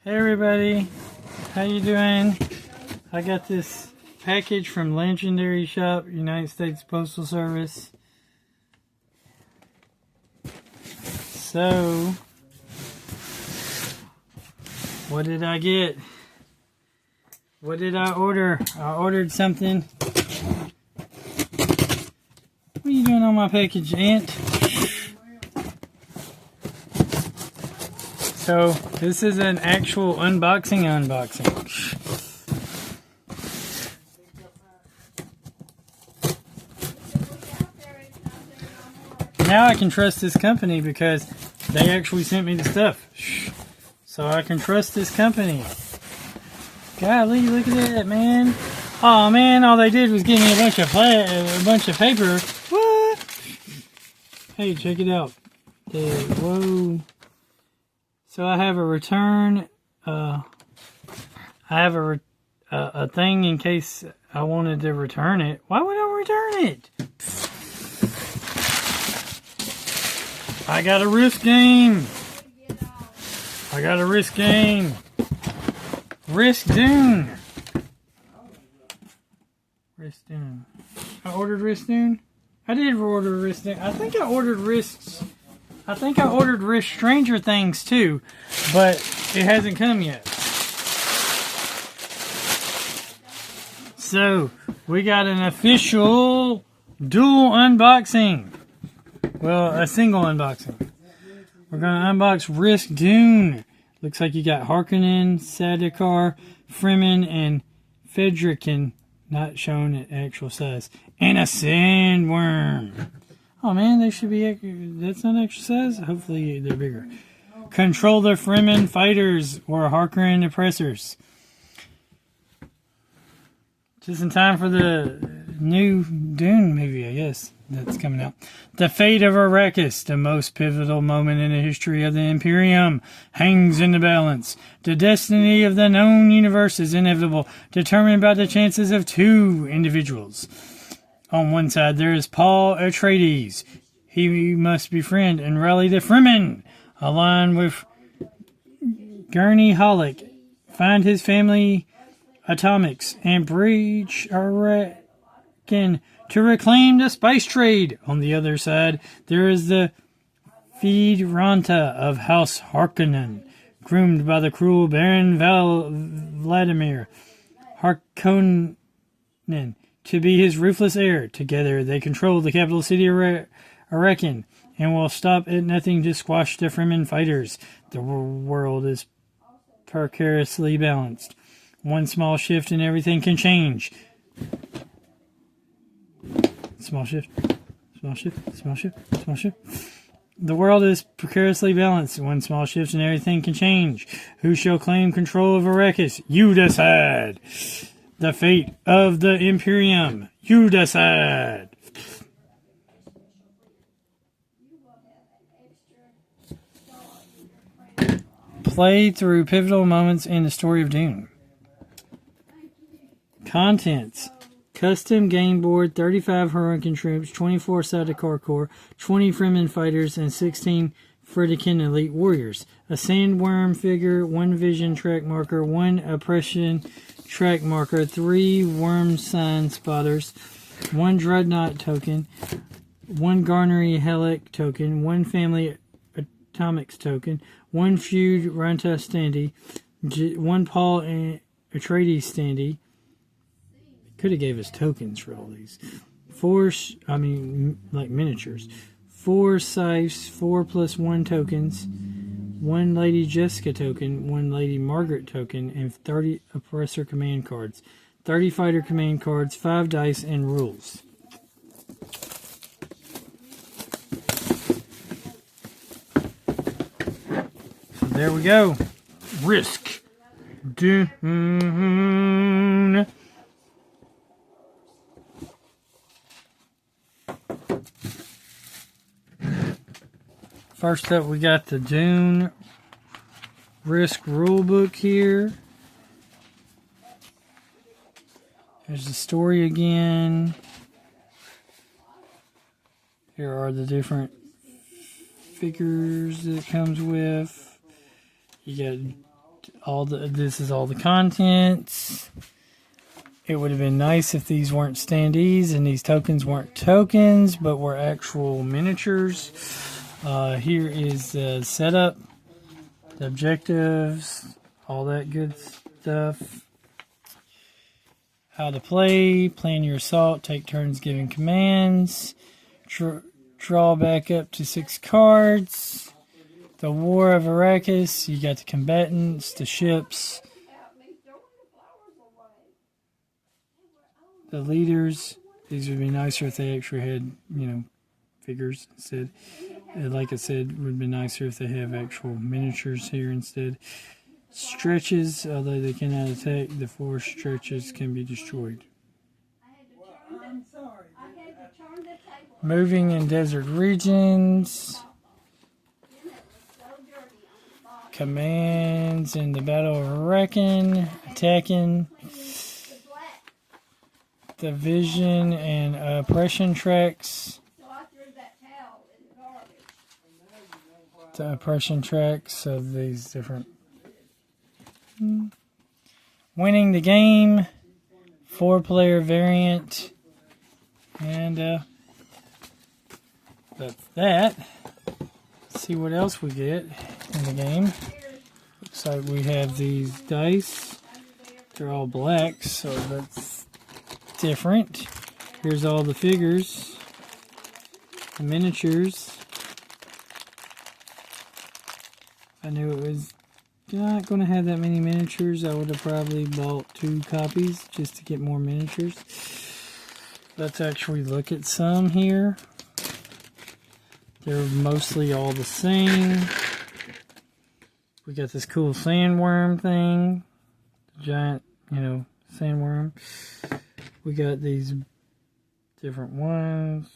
Hey everybody, how you doing? I got this package from Legendary Shop, United States Postal Service. So, what did I get? What did I order? I ordered something. What are you doing on my package, Aunt? So, this is an actual unboxing. Now I can trust this company because they actually sent me the stuff. So I can trust this company. Golly, look at that, man. Oh man, all they did was give me a bunch of paper. What? Hey, check it out. Whoa. So I have a return. I have a thing in case I wanted to return it. Why would I return it? I got a Risk game. Risk Dune. Risk Dune. I ordered Risk Dune. I did order Risk Dune. I think I ordered Risk Stranger Things too, but it hasn't come yet. So, we got an official dual unboxing. Well, a single unboxing. We're going to unbox Risk Dune. Looks like you got Harkonnen, Sardaukar, Fremen, and Fedrican, not shown at actual size, and a sandworm. Oh man, they should be, that's not extra size? Hopefully they're bigger. Control the Fremen fighters or Harkonnen oppressors. Just in time for the new Dune movie, I guess, that's coming out. The fate of Arrakis, the most pivotal moment in the history of the Imperium, hangs in the balance. The destiny of the known universe is inevitable, determined by the chances of two individuals. On one side, there is Paul Atreides. He must befriend and rally the Fremen, align with Gurney Halleck, find his family atomics, and breach Arrakin to reclaim the spice trade. On the other side, there is the Feyd-Rautha of House Harkonnen, groomed by the cruel Baron Vladimir Harkonnen to be his ruthless heir. Together, they control the capital city of Arrakin and will stop at nothing to squash the Fremen fighters. The world is precariously balanced. One small shift and everything can change. Small shift. The world is precariously balanced. One small shift and everything can change. Who shall claim control of Arrakis? You decide. The fate of the Imperium. You decide. Play through pivotal moments in the story of Dune. Contents. Custom game board, 35 Harkonnen troops, 24 Sardaukar corps, 20 Fremen fighters, and 16 Fedrican elite warriors. A sandworm figure, 1 vision track marker, 1 oppression track marker, 3 worm sign spotters, 1 dreadnought token, 1 Gurney Halleck token, 1 family atomics token, 1 Feyd-Rautha standee, 1 Paul Atreides standee. Could have gave us tokens for all these. 4, like miniatures. 4 scythes, 4 plus 1 tokens, 1 Lady Jessica token, 1 Lady Margaret token, and 30 oppressor command cards. 30 fighter command cards, 5 dice, and rules. So there we go. Risk Dune. First up, we got the Dune Risk rulebook here. There's the story again. Here are the different figures that it comes with. You got This is all the contents. It would have been nice if these weren't standees and these tokens weren't tokens, but were actual miniatures. Here is the setup, the objectives, all that good stuff. How to play, plan your assault, take turns giving commands, draw back up to 6 cards. The War of Arrakis, you got the combatants, the ships, the leaders. These would be nicer if they actually had, figures instead. Like I said, it would be nicer if they have actual miniatures here instead. Stretches, although they cannot attack, the 4 stretches can be destroyed. Moving in desert regions. Commands in the Battle of Arrakis, attacking. The vision and oppression tracks. The oppression tracks of these different. Winning the game, 4-player variant, and that's that. Let's see what else we get in the game. Looks like we have these dice. They're all black, so that's different. Here's all the figures, the miniatures. I knew it was not going to have that many miniatures. I would have probably bought 2 copies just to get more miniatures. Let's actually look at some here. They're mostly all the same. We got this cool sandworm thing. Giant, sandworm. We got these different ones.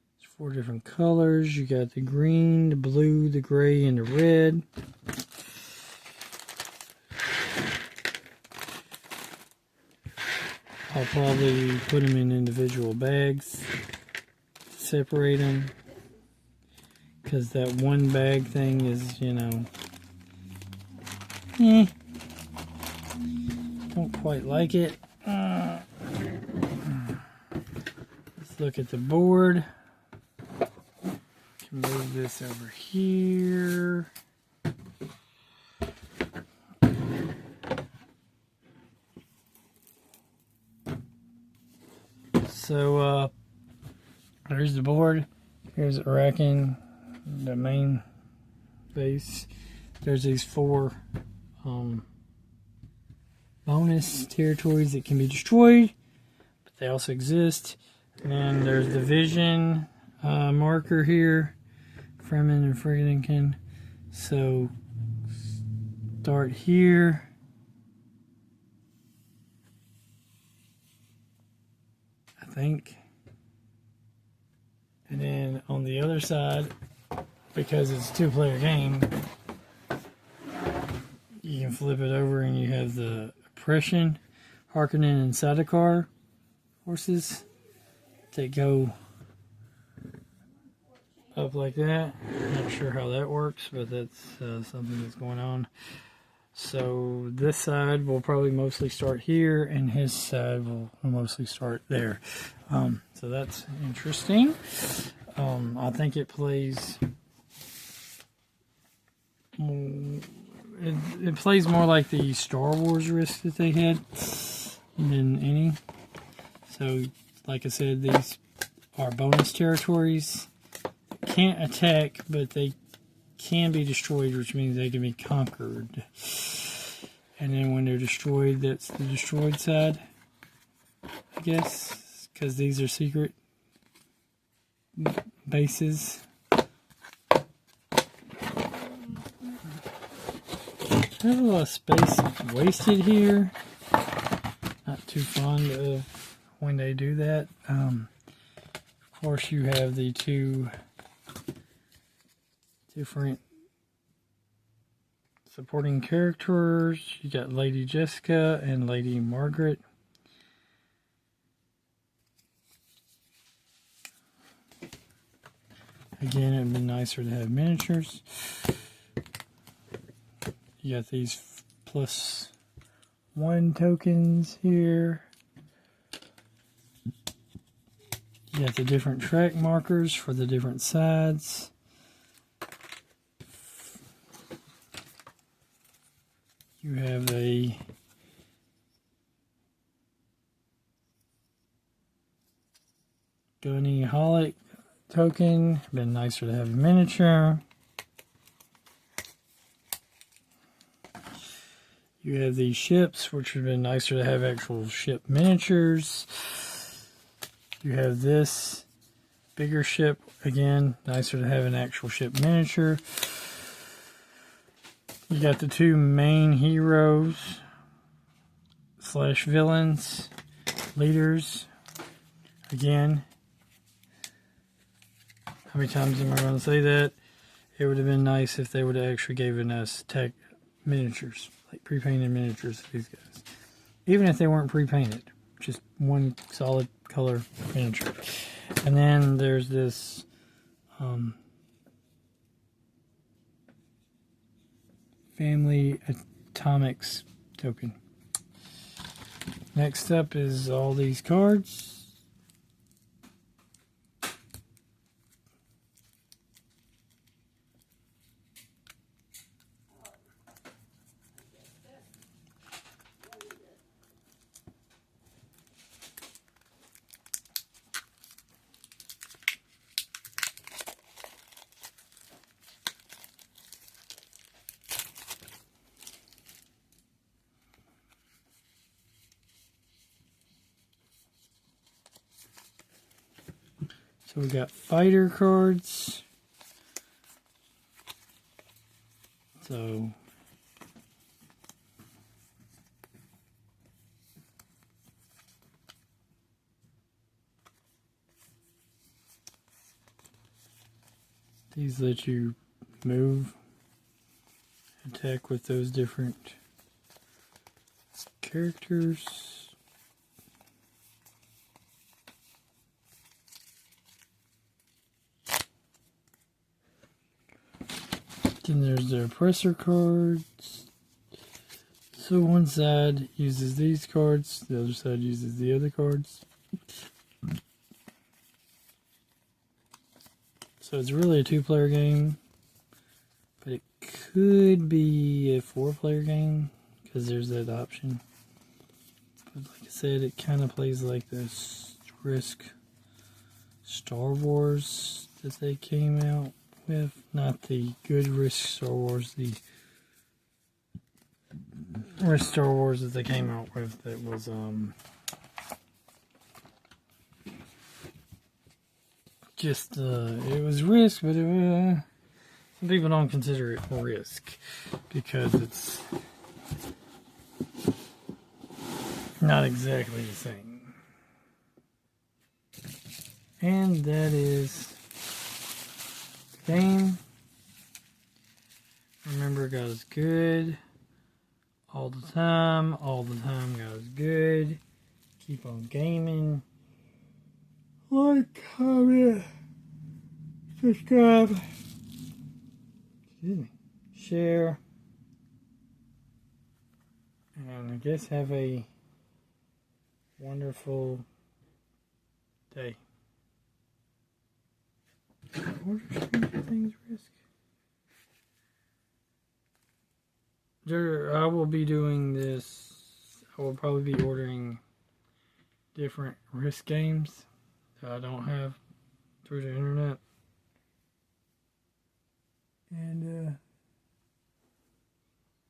There's 4 different colors. You got the green, the blue, the gray, and the red. I'll probably put them in individual bags to separate them, because that one bag thing is, don't quite like it. Let's look at the board. Can move this over here. So, there's the board. Here's Arrakis, the main base. There's these 4 bonus territories that can be destroyed, but they also exist. And there's the vision marker here, Fremen and Fremenkin. So, start here. Think. And then on the other side, because it's a 2-player game, you can flip it over and you have the oppression, Harkonnen and Sardaukar horses that go up like that. Not sure how that works, but that's something that's going on. So this side will probably mostly start here, and his side will mostly start there. So that's interesting. I think it plays. It plays more like the Star Wars Risk that they had than any. So, like I said, these are bonus territories. Can't attack, but they can be destroyed, which means they can be conquered. And then when they're destroyed, that's the destroyed side, I guess, because these are secret bases. There's a lot of space wasted here. Not too fond of when they do that. Of course, you have the 2 different Supporting characters, you got Lady Jessica and Lady Margaret. Again, it would be nicer to have miniatures. You got these +1 tokens here. You got the different track markers for the different sides. You have a Gunny Holic token. Been nicer to have a miniature. You have these ships, which would have been nicer to have actual ship miniatures. You have this bigger ship, again, nicer to have an actual ship miniature. You got the 2 main heroes / villains, leaders. Again, how many times am I going to say that? It would have been nice if they would have actually given us tech miniatures, like pre-painted miniatures of these guys. Even if they weren't pre-painted, just one solid color miniature. And then there's this Family Atomics token. Next up is all these cards. So we got fighter cards. So these let you move, attack with those different characters. Then there's the oppressor cards. So one side uses these cards, the other side uses the other cards. So it's really a 2-player game, but it could be a 4-player game because there's that option. But like I said, it kind of plays like this Risk Star Wars that they came out with. Not the good Risk Star Wars, the Risk Star Wars that they came out with that was just it was Risk, but it some people don't consider it Risk because it's not exactly the same. And that is the game. Remember, God is good all the time. All the time, God is good. Keep on gaming. Like, comment, subscribe, excuse me, share, and I guess have a wonderful day. Order Stranger Things Risk. I will be doing this. I will probably be ordering different Risk games that I don't have through the internet. And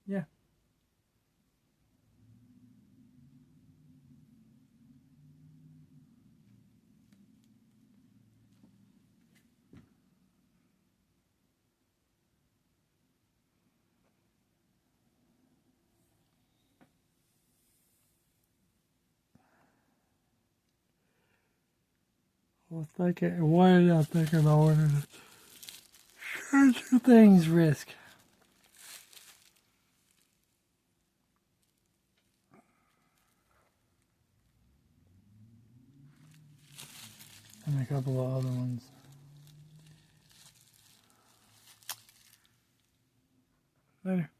yeah. What did I think I ordered? Stranger Things Risk. and a couple of other ones. Later.